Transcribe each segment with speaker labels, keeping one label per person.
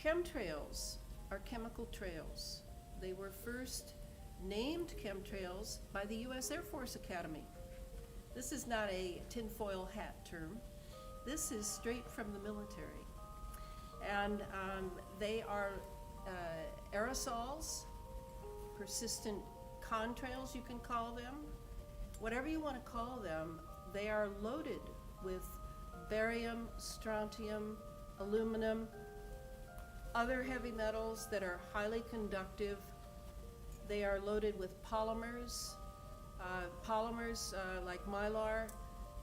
Speaker 1: Chemtrails are chemical trails. They were first named chemtrails by the U.S. Air Force Academy. This is not a tinfoil hat term. This is straight from the military. And they are aerosols, persistent contrails you can call them. Whatever you want to call them, they are loaded with barium, strontium, aluminum, other heavy metals that are highly conductive. They are loaded with polymers. Polymers like mylar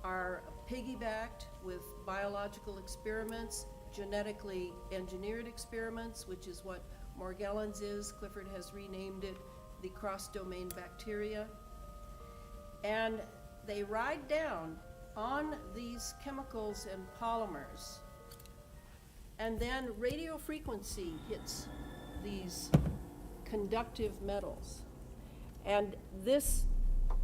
Speaker 1: are piggybacked with biological experiments, genetically engineered experiments, which is what Morgellons is. Clifford has renamed it the cross-domain bacteria. And they ride down on these chemicals and polymers, and then radio frequency hits these conductive metals. And this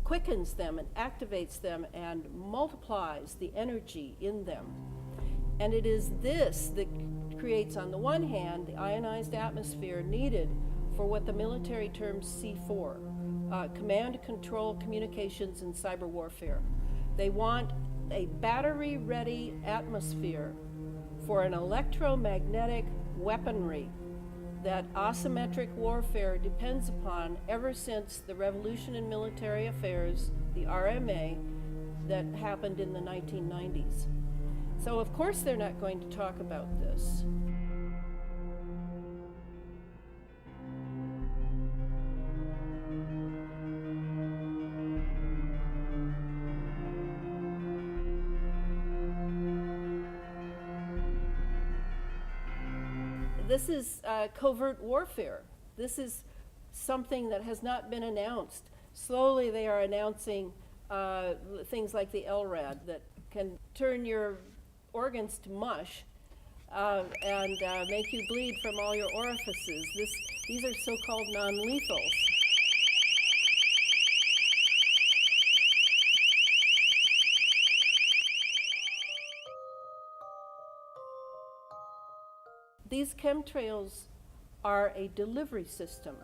Speaker 1: quickens them and activates them and multiplies the energy in them. And it is this that creates, on the one hand, the ionized atmosphere needed for what the military terms C4, command, control, communications, and cyber warfare. They want a battery-ready atmosphere for an electromagnetic weaponry that asymmetric warfare depends upon ever since the Revolution in Military Affairs, the RMA, that happened in the 1990s. So of course they're not going to talk about this. This is covert warfare. This is something that has not been announced. Slowly they are announcing things like the LRAD that can turn your organs to mush and make you bleed from all your orifices. These are so-called non-lethals. These chemtrails are a delivery system.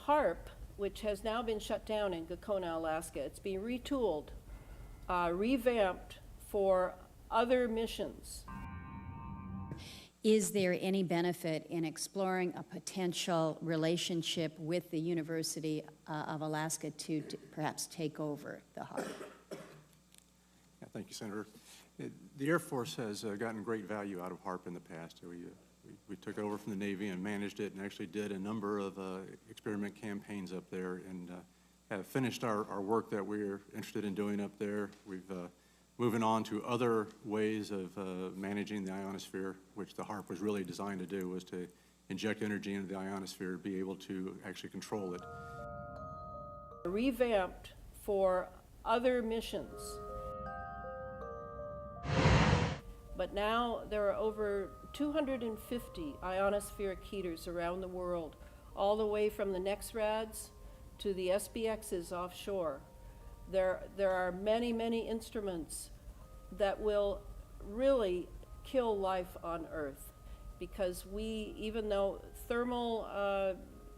Speaker 1: HAARP, which has now been shut down in Gakona, Alaska, it's being retooled, revamped for other missions.
Speaker 2: Is there any benefit in exploring a potential relationship with the University of Alaska to perhaps take over the HAARP?
Speaker 3: Yeah, thank you, Senator. The Air Force has gotten great value out of HAARP in the past. We took over from the Navy and managed it and actually did a number of experiment campaigns up there and have finished our work that we're interested in doing up there. We've moving on to other ways of managing the ionosphere, which the HAARP was really designed to do, was to inject energy into the ionosphere, be able to actually control it.
Speaker 1: Revamped for other missions. But now there are over 250 ionospheric heaters around the world, all the way from the NEXRADs to the SBXs offshore. There are many, many instruments that will really kill life on Earth, because even though thermal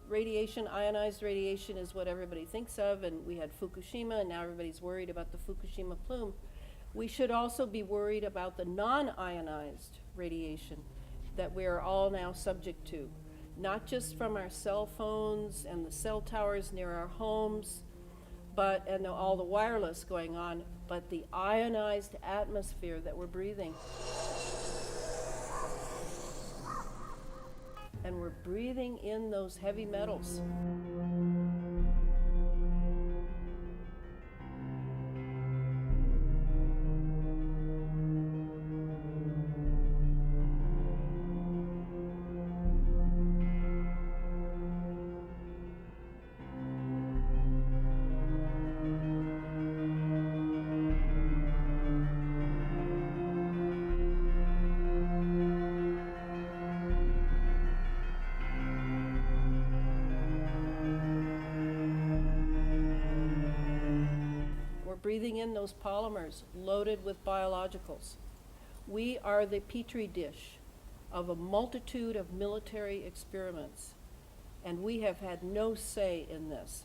Speaker 1: radiation, ionized radiation is what everybody thinks of, and we had Fukushima, and now everybody's worried about the Fukushima plume, we should also be worried about the non-ionized radiation that we are all now subject to, not just from our cell phones and the cell towers near our homes, and all the wireless going on, but the ionized atmosphere that we're breathing. And we're breathing in those heavy metals. Breathing in those polymers loaded with biologicals. We are the petri dish of a multitude of military experiments, and we have had no say in this.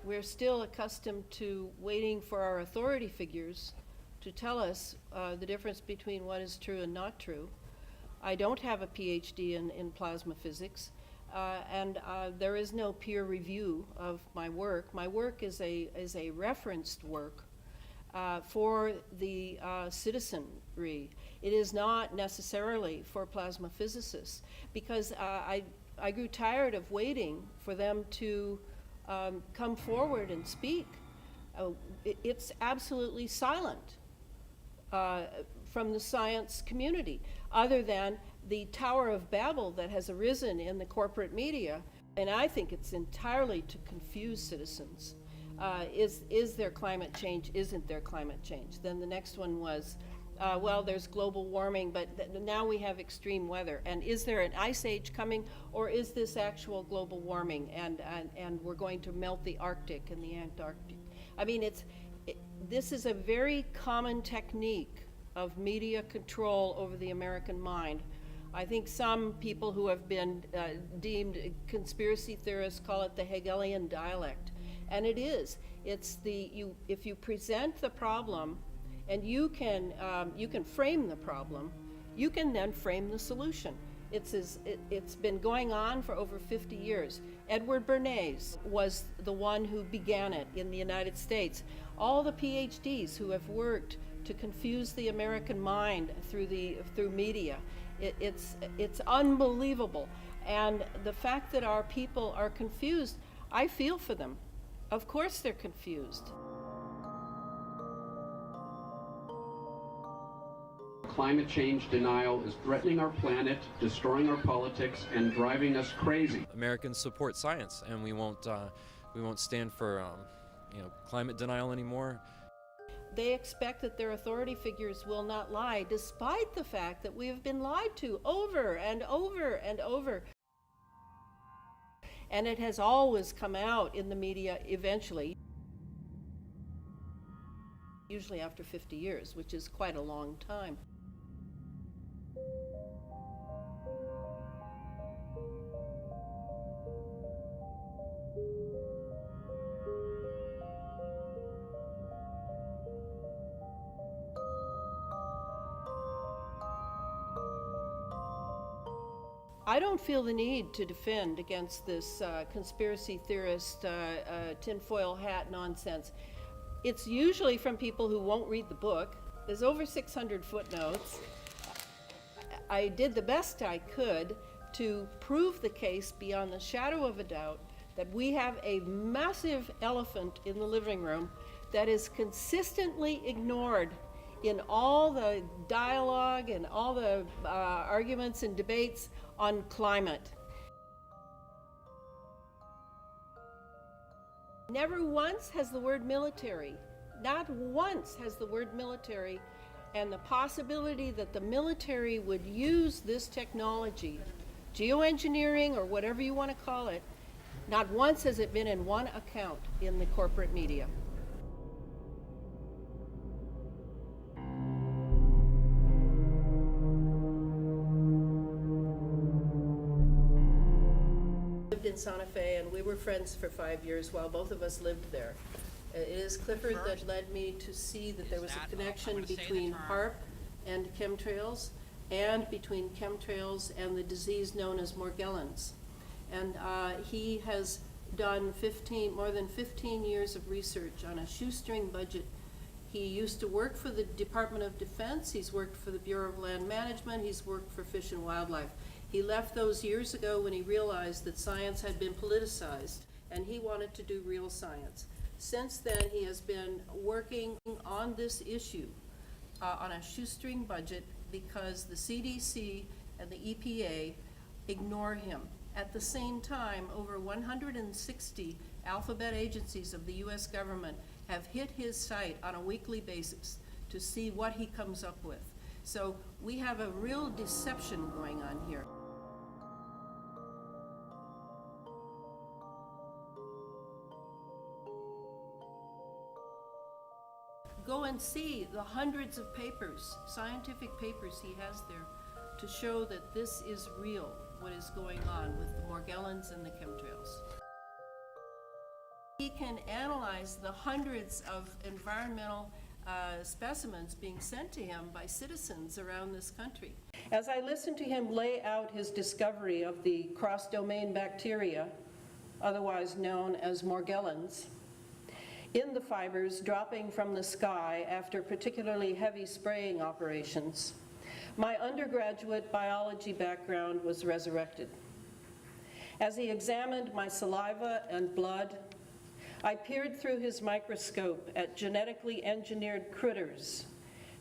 Speaker 1: We're still accustomed to waiting for our authority figures to tell us the difference between what is true and not true. I don't have a PhD in plasma physics, and there is no peer review of my work. My work is a referenced work for the citizenry. It is not necessarily for plasma physicists, because I grew tired of waiting for them to come forward and speak. It's absolutely silent from the science community, other than the Tower of Babel that has arisen in the corporate media. And I think it's entirely to confuse citizens. Is there climate change? Isn't there climate change? Then the next one was, well, there's global warming, but now we have extreme weather. And is there an ice age coming, or is this actual global warming, and we're going to melt the Arctic and the Antarctic? I mean, this is a very common technique of media control over the American mind. I think some people who have been deemed conspiracy theorists call it the Hegelian dialect. And it is. It's if you present the problem, and you can frame the problem, you can then frame the solution. It's been going on for over 50 years. Edward Bernays was the one who began it in the United States. All the PhDs who have worked to confuse the American mind through media, it's unbelievable. And the fact that our people are confused, I feel for them. Of course they're confused.
Speaker 4: Climate change denial is threatening our planet, destroying our politics, and driving us crazy.
Speaker 5: Americans support science, and we won't stand for climate denial anymore.
Speaker 1: They expect that their authority figures will not lie, despite the fact that we have been lied to over and over and over. And it has always come out in the media eventually, usually after 50 years, which is quite a long time. I don't feel the need to defend against this conspiracy theorist tinfoil hat nonsense. It's usually from people who won't read the book. There's over 600 footnotes. I did the best I could to prove the case beyond the shadow of a doubt that we have a massive elephant in the living room that is consistently ignored in all the dialogue and all the arguments and debates on climate. Never once has the word military, not once has the word military, and the possibility that the military would use this technology, geoengineering or whatever you want to call it, not once has it been in one account in the corporate media. In Santa Fe, and we were friends for 5 years while both of us lived there. It is Clifford that led me to see that there was a connection between HAARP and chemtrails, and between chemtrails and the disease known as Morgellons. And he has done more than 15 years of research on a shoestring budget. He used to work for the Department of Defense, he's worked for the Bureau of Land Management, he's worked for Fish and Wildlife. He left those years ago when he realized that science had been politicized, and he wanted to do real science. Since then, he has been working on this issue on a shoestring budget because the CDC and the EPA ignore him. At the same time, over 160 alphabet agencies of the US government have hit his site on a weekly basis to see what he comes up with. So we have a real deception going on here. Go and see the hundreds of papers, scientific papers he has there to show that this is real, what is going on with the Morgellons and the chemtrails. He can analyze the hundreds of environmental specimens being sent to him by citizens around this country. As I listened to him lay out his discovery of the cross-domain bacteria, otherwise known as Morgellons, in the fibers dropping from the sky after particularly heavy spraying operations, my undergraduate biology background was resurrected. As he examined my saliva and blood, I peered through his microscope at genetically engineered critters,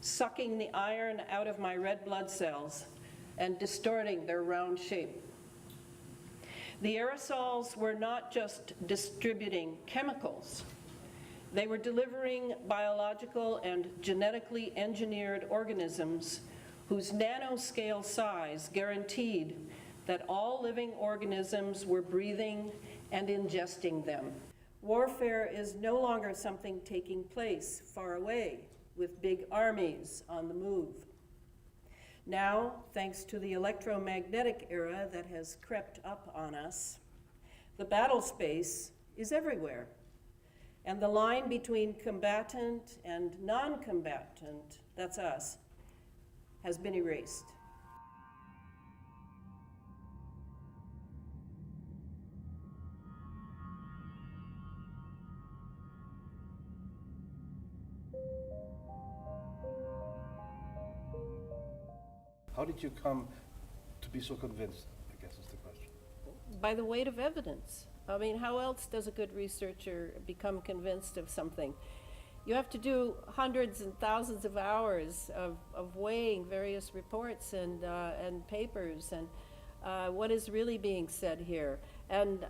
Speaker 1: sucking the iron out of my red blood cells and distorting their round shape. The aerosols were not just distributing chemicals, they were delivering biological and genetically engineered organisms whose nanoscale size guaranteed that all living organisms were breathing and ingesting them. Warfare is no longer something taking place far away with big armies on the move. Now, thanks to the electromagnetic era that has crept up on us, the battle space is everywhere. And the line between combatant and non-combatant, that's us, has been erased.
Speaker 6: How did you come to be so convinced, I guess is the question.
Speaker 1: By the weight of evidence. I mean, how else does a good researcher become convinced of something? You have to do hundreds and thousands of hours of weighing various reports and papers and what is really being said here. And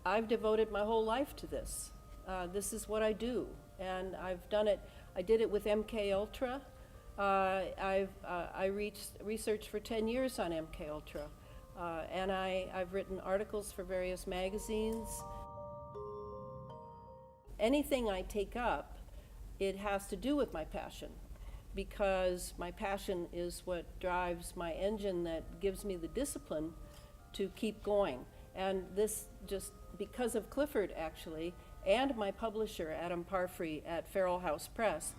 Speaker 1: I've devoted my whole life to this. This is what I do, and I've done it. I did it with MK Ultra. I researched for 10 years on MK Ultra. And I've written articles for various magazines. Anything I take up, it has to do with my passion, because my passion is what drives my engine that gives me the discipline to keep going. And this just because of Clifford, actually, and my publisher, Adam Parfrey at Feral House Press.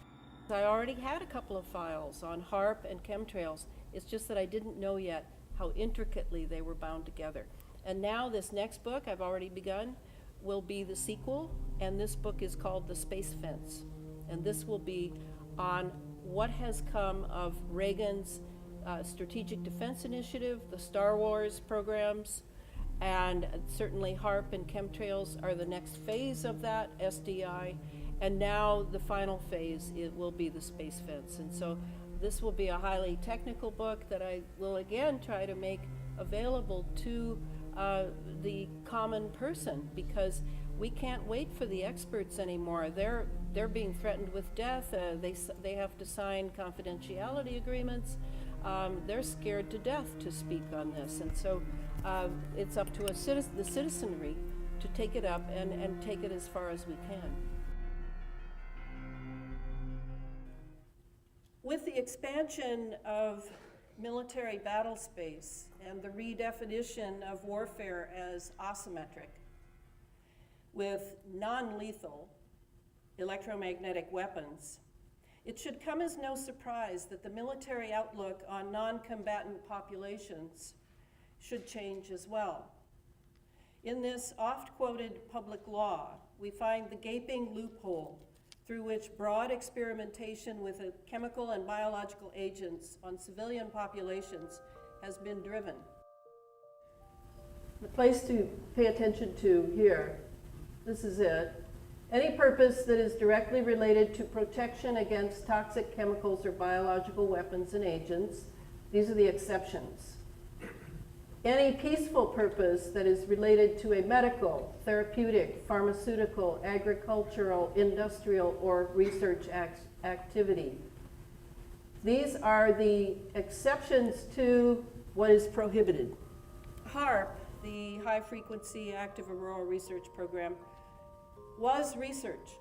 Speaker 1: I already had a couple of files on HAARP and chemtrails. It's just that I didn't know yet how intricately they were bound together. And now this next book I've already begun will be the sequel, and this book is called The Space Fence. And this will be on what has come of Reagan's Strategic Defense Initiative, the Star Wars programs, and certainly HAARP and chemtrails are the next phase of that, SDI, and now the final phase, it will be the space fence. And so this will be a highly technical book that I will again try to make available to the common person, because we can't wait for the experts anymore. They're being threatened with death. They have to sign confidentiality agreements. They're scared to death to speak on this, and so it's up to us, the citizenry, to take it up and take it as far as we can. With the expansion of military battle space and the redefinition of warfare as asymmetric, with non-lethal electromagnetic weapons, it should come as no surprise that the military outlook on non-combatant populations should change as well. In this oft-quoted public law, we find the gaping loophole through which broad experimentation with chemical and biological agents on civilian populations has been driven. The place to pay attention to here, this is it. Any purpose that is directly related to protection against toxic chemicals or biological weapons and agents, these are the exceptions. Any peaceful purpose that is related to a medical, therapeutic, pharmaceutical, agricultural, industrial, or research activity. These are the exceptions to what is prohibited. HAARP, the High Frequency Active Auroral Research Program, was research.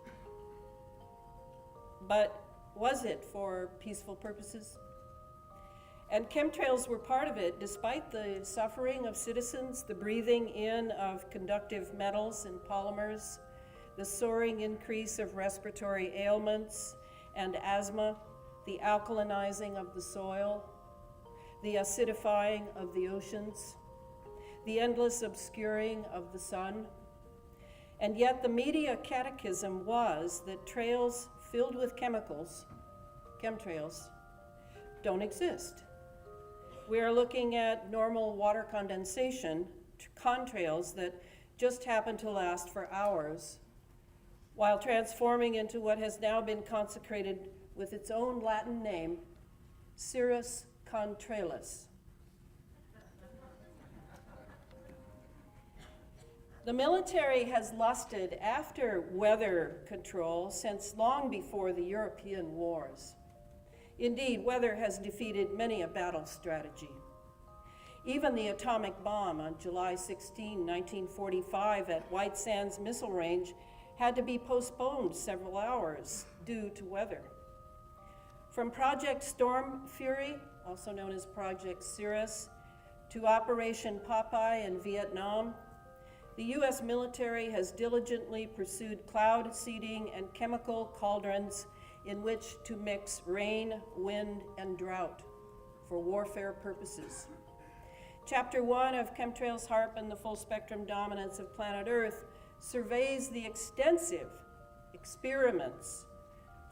Speaker 1: But was it for peaceful purposes? And chemtrails were part of it, despite the suffering of citizens, the breathing in of conductive metals and polymers, the soaring increase of respiratory ailments and asthma, the alkalinizing of the soil, the acidifying of the oceans, the endless obscuring of the sun. And yet the media catechism was that trails filled with chemicals, chemtrails, don't exist. We are looking at normal water condensation, contrails that just happen to last for hours, while transforming into what has now been consecrated with its own Latin name, Cirrus contralis. The military has lusted after weather control since long before the European wars. Indeed, weather has defeated many a battle strategy. Even the atomic bomb on July 16, 1945 at White Sands Missile Range had to be postponed several hours due to weather. From Project Storm Fury, also known as Project Cirrus, to Operation Popeye in Vietnam, the U.S. military has diligently pursued cloud seeding and chemical cauldrons in which to mix rain, wind, and drought for warfare purposes. Chapter 1 of Chemtrails, HAARP, and the Full Spectrum Dominance of Planet Earth surveys the extensive experiments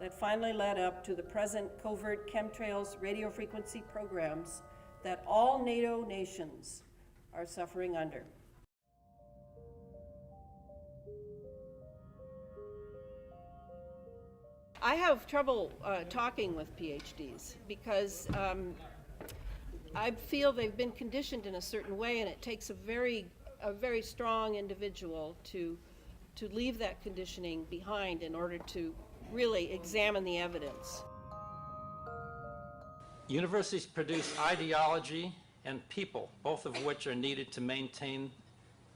Speaker 1: that finally led up to the present covert chemtrails radio frequency programs that all NATO nations are suffering under. I have trouble talking with PhDs because I feel they've been conditioned in a certain way, and it takes a very strong individual to leave that conditioning behind in order to really examine the evidence.
Speaker 7: Universities produce ideology and people, both of which are needed to maintain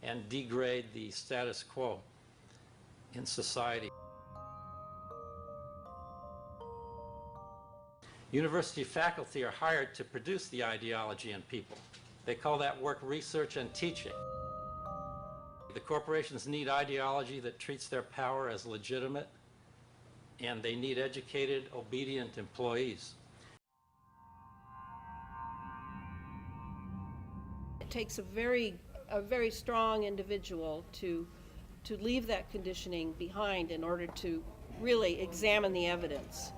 Speaker 7: and degrade the status quo in society. University faculty are hired to produce the ideology and people. They call that work research and teaching. The corporations need ideology that treats their power as legitimate, and they need educated, obedient employees.
Speaker 1: It takes a very strong individual to leave that conditioning behind in order to really examine the evidence.